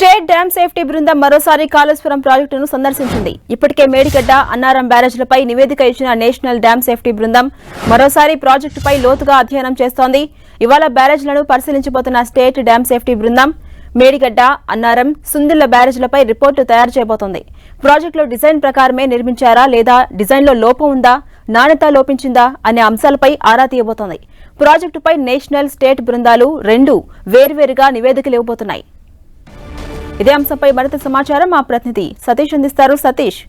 State dam safety బృందం మరోసారి కాళేశ్వరం ప్రాజెక్టును సందర్శించింది. ఇప్పటికే మేడిగడ్డ, అన్నారం బ్యారేజ్లపై నివేదిక ఇచ్చిన నేషనల్ డ్యామ్ సేఫ్టీ బృందం మరోసారి ప్రాజెక్టుపై లోతుగా అధ్యయనం చేస్తోంది. ఇవాళ బ్యారేజ్లను పరిశీలించబోతున్న స్టేట్ డ్యామ్ సేఫ్టీ బృందం మేడిగడ్డ, అన్నారం, సుందిళ్ల బ్యారేజ్లపై రిపోర్టు తయారు చేయబోతోంది. ప్రాజెక్టులో డిజైన్ ప్రకారమే నిర్మించారా లేదా డిజైన్లో లోపం ఉందా, నాణ్యత లోపించిందా అనే అంశాలపై ఆరా తీయబోతోంది. ప్రాజెక్టుపై నేషనల్, స్టేట్ బృందాలు రెండు వేర్వేరుగా నివేదికలు ఇవ్వబోతున్నాయి. ఇదే అంశంపై మరింత సమాచారం మా ప్రతినిధి సతీష్ అందిస్తారు. సతీష్,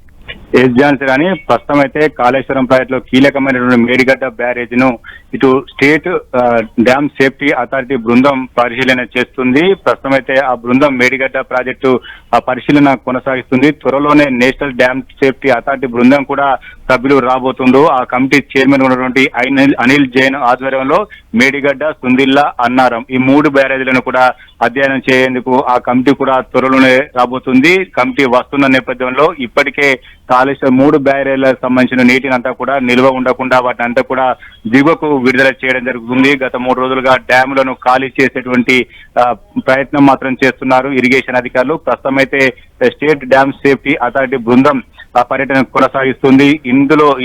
కానీ ప్రస్తుతం అయితే కాళేశ్వరం ప్రాజెక్టులో కీలకమైనటువంటి మేడిగడ్డ బ్యారేజ్ ను ఇటు స్టేట్ డ్యామ్ సేఫ్టీ అథారిటీ బృందం పరిశీలన చేస్తుంది. ప్రస్తుతం అయితే ఆ బృందం మేడిగడ్డ ప్రాజెక్టు పరిశీలన కొనసాగిస్తుంది. త్వరలోనే నేషనల్ డ్యామ్ సేఫ్టీ అథారిటీ బృందం కూడా సభ్యులు రాబోతుందో ఆ కమిటీ చైర్మన్ ఉన్నటువంటి అనిల్ జైన్ ఆధ్వర్యంలో మేడిగడ్డ, సుందిళ్ల, అన్నారం ఈ మూడు బ్యారేజీలను కూడా అధ్యయనం చేయేందుకు ఆ కమిటీ కూడా త్వరలోనే రాబోతుంది. కమిటీ వస్తున్న నేపథ్యంలో ఇప్పటికే కాళేశ్వరం మూడు బ్యారేజీలకు సంబంధించిన నీటిని అంతా కూడా నిల్వ ఉండకుండా వాటిని అంతా కూడా దిగువకు విడుదల చేయడం జరుగుతుంది. గత 3 రోజులుగా డ్యాములను ఖాళీ చేసేటువంటి ప్రయత్నం మాత్రం చేస్తున్నారు ఇరిగేషన్ అధికారులు. ప్రస్తుతం అయితే స్టేట్ డ్యామ్ సేఫ్టీ అథారిటీ బృందం పర్యటన కొనసాగిస్తుంది.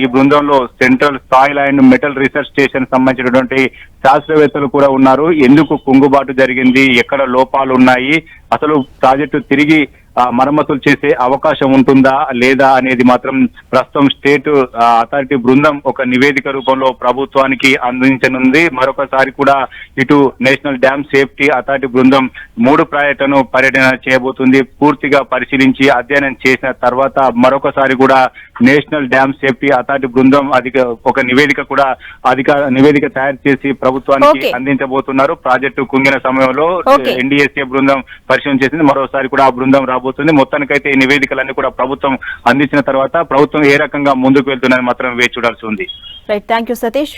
ఈ బృందంలో central soil and metal research station సంబంధించినటువంటి శాస్త్రవేత్తలు కూడా ఉన్నారు. ఎందుకు కుంగుబాటు జరిగింది, ఎక్కడ లోపాలు ఉన్నాయి, అసలు ప్రాజెక్టు తిరిగి మరమ్మతులు చేసే అవకాశం ఉంటుందా లేదా అనేది మాత్రం ప్రస్తుతం స్టేట్ అథారిటీ బృందం ఒక నివేదిక రూపంలో ప్రభుత్వానికి అందించనుంది. మరొకసారి కూడా ఇటు నేషనల్ డ్యామ్ సేఫ్టీ అథారిటీ బృందం మూడు ప్రాజెక్టులను పర్యటన చేయబోతుంది. పూర్తిగా పరిశీలించి అధ్యయనం చేసిన తర్వాత మరొకసారి కూడా నేషనల్ డ్యామ్ సేఫ్టీ అథారిటీ బృందం ఒక నివేదిక కూడా నివేదిక తయారు చేసి ప్రభుత్వానికి అందించబోతున్నారు. ప్రాజెక్టు కుంగిన సమయంలో ఎన్డీఎస్ఏ బృందం పరిశీలన చేసింది. మరోసారి కూడా ఆ బృందం రాబోతుంది. మొత్తానికైతే ఈ నివేదికలన్నీ కూడా ప్రభుత్వం అందించిన తర్వాత ప్రభుత్వం ఏ రకంగా ముందుకు వెళ్తుందని మాత్రం వేచి చూడాల్సి ఉంది. Right, thank you Satish.